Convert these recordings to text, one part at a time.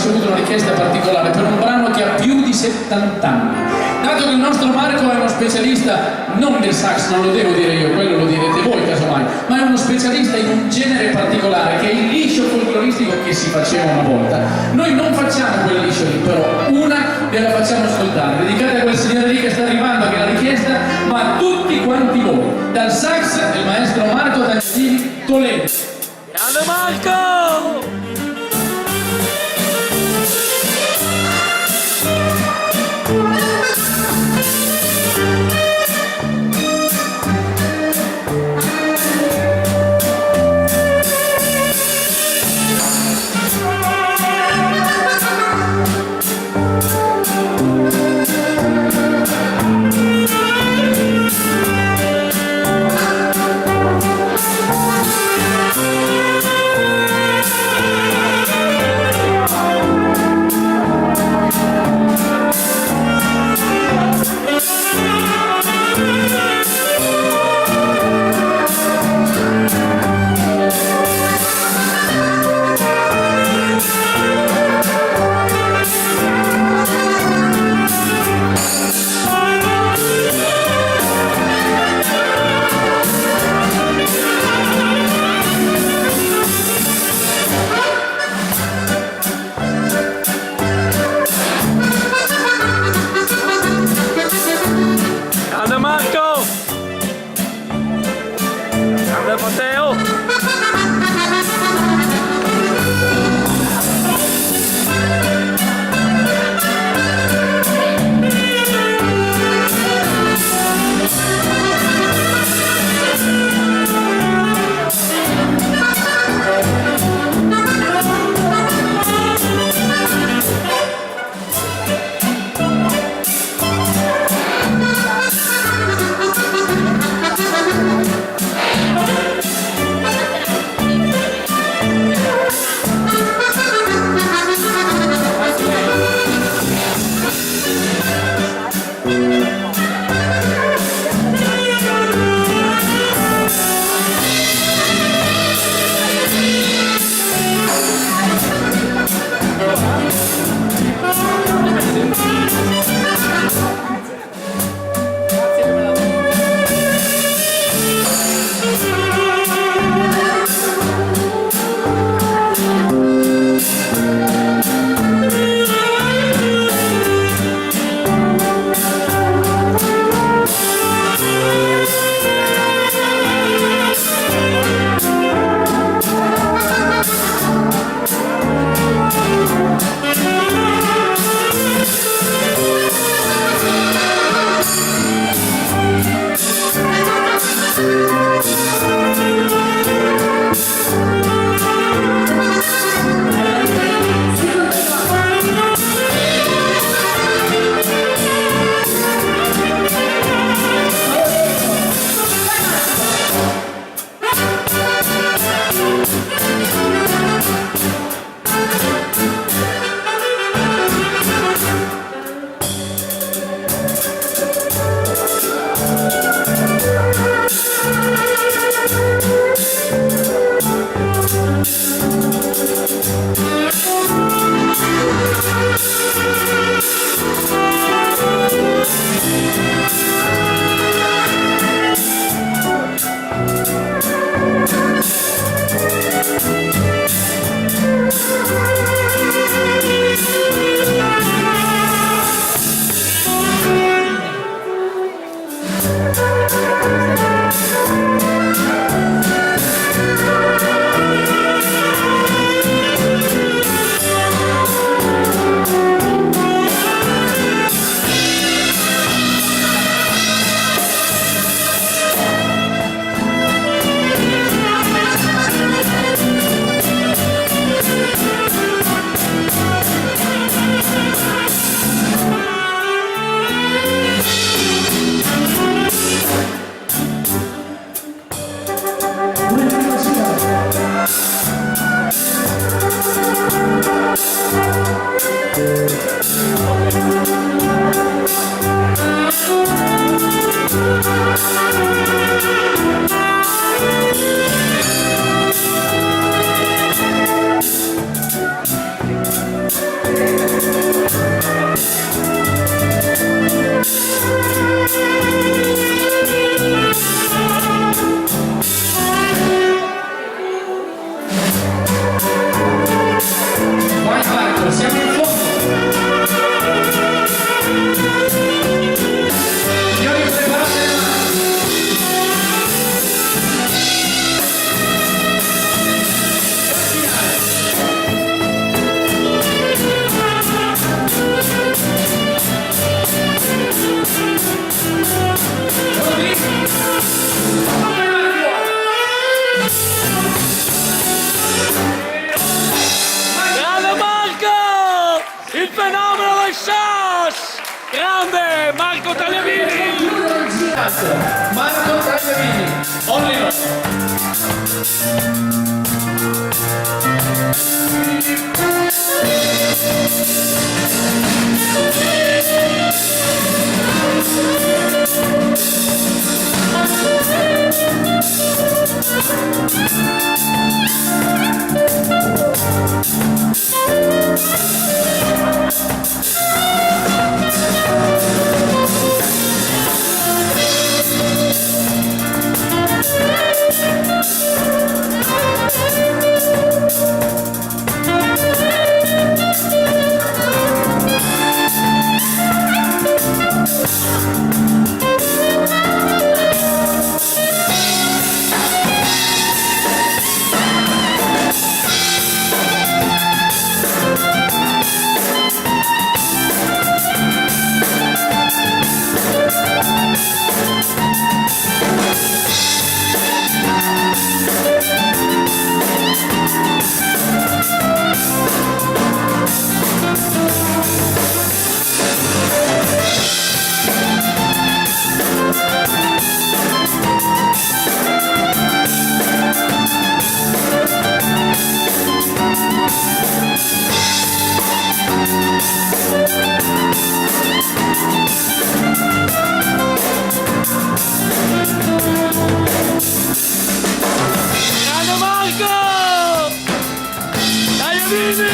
ricevuto una richiesta particolare per un brano che ha più di 70 anni. Dato che il nostro Marco è uno specialista non del sax, non lo devo dire io, quello lo direte voi casomai, ma è uno specialista in un genere particolare che è il liscio folcloristico che si faceva una volta. Noi non facciamo quel liscio lì, però una gliela facciamo ascoltare, dedicata a quel signore lì che sta arrivando, che è la richiesta, ma a tutti quanti voi, dal sax del maestro Marco Tagliatini Toledo. Grande Marco! Matteo! Il fenomeno del Scias! Grande Marco Tagliavini! Marco Tagliavini, only no. Grande Marco! Tagliavini!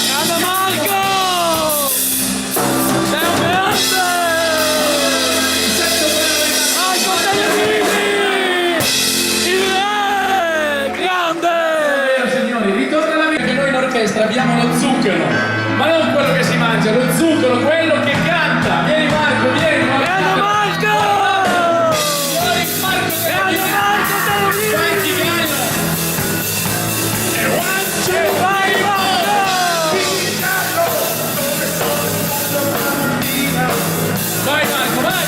Grande Marco! Sei un grande! Marco Tagliavini! Il re! Grande! Signori, ritorna la vita che noi in orchestra abbiamo lo zucchero, ma non quello che si mangia, lo zucchero, quello che canta. Vieni Marco, vieni Marco. Grande Marco! Vieni Marco, Grande Marco Tagliavini! Franchi Gallo. E one, two, Vai Marco! vai Marco, vai.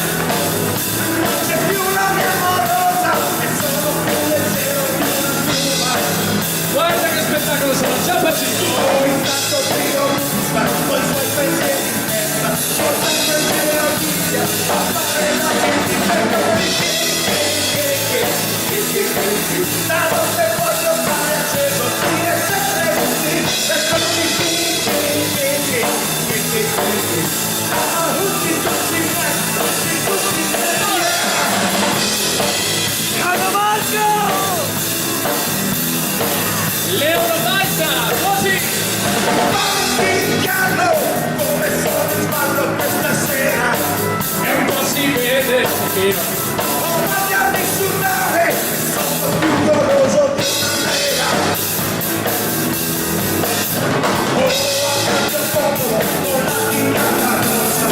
Guarda che spettacolo sono, ciao Pacino. La notte voglio fare Leone Malta, così! Come sono in ballo questa sera, E un po' si vede che ho voglia di suonare, sono più goloso di una mela. Oh, accanto al popolo, con la chitarra rossa,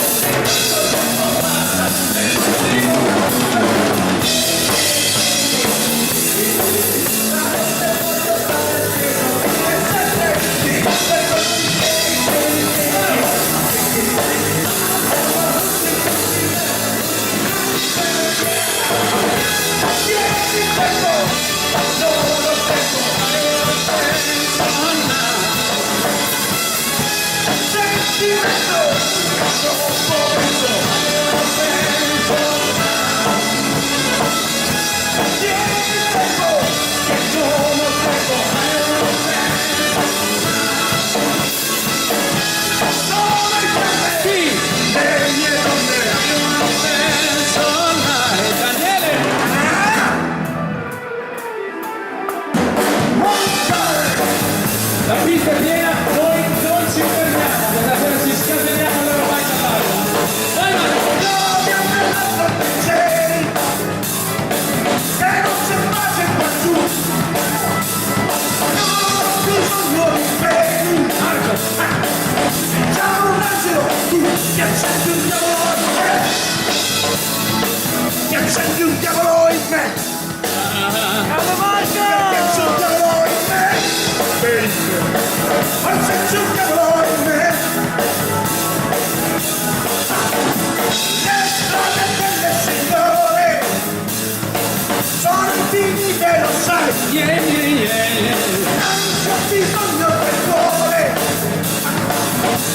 la pista è piena, noi non ci fermiamo, questa sera ci scateniamo e loro vai dall'aria. Vai Marco! che non c'è pace qua giù, non ho bisogno di peni. Marco! C'è un angelo tu che accendi un diavolo in me, che accendi un diavolo in me, Grande Marco! che accendi un diavolo in me, accendi un diavolo in me. Le strade delle signore sono infinite, lo sai, Yeah, yeah, yeah, yeah. non c'è bisogno del cuore.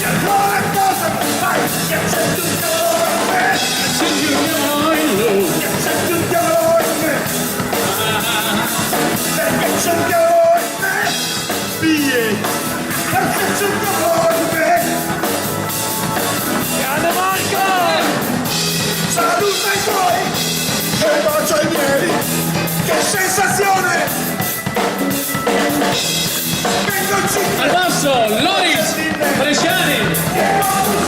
E allora cosa mi fai? Che accendi un diavolo in me, Accendi un diavolo in lui. che accendi un diavolo in me, perché c'è un diavolo in me, perché c'è un diavolo in me. Grande Marco! Saluta i tuoi e bacia i miei, che sensazione. Vengo giù Al basso, Loris, Bresciani.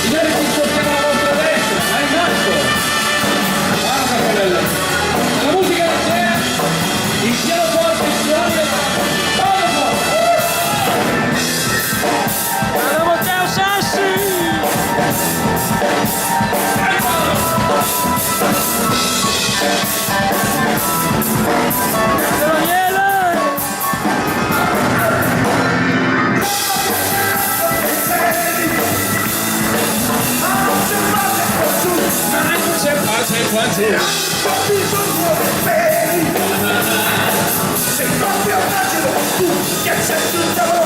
Signori, ci spostiamo alla vostra destra, ma è Marco. Guarda quello. La musica non c'è, il pianoforte, il suono del Grande Matteo Sassi! Grande Daniele! ma non c'è pace qua giù. Ho bisogno di peni, sei proprio un angelo tu che accendi un diavolo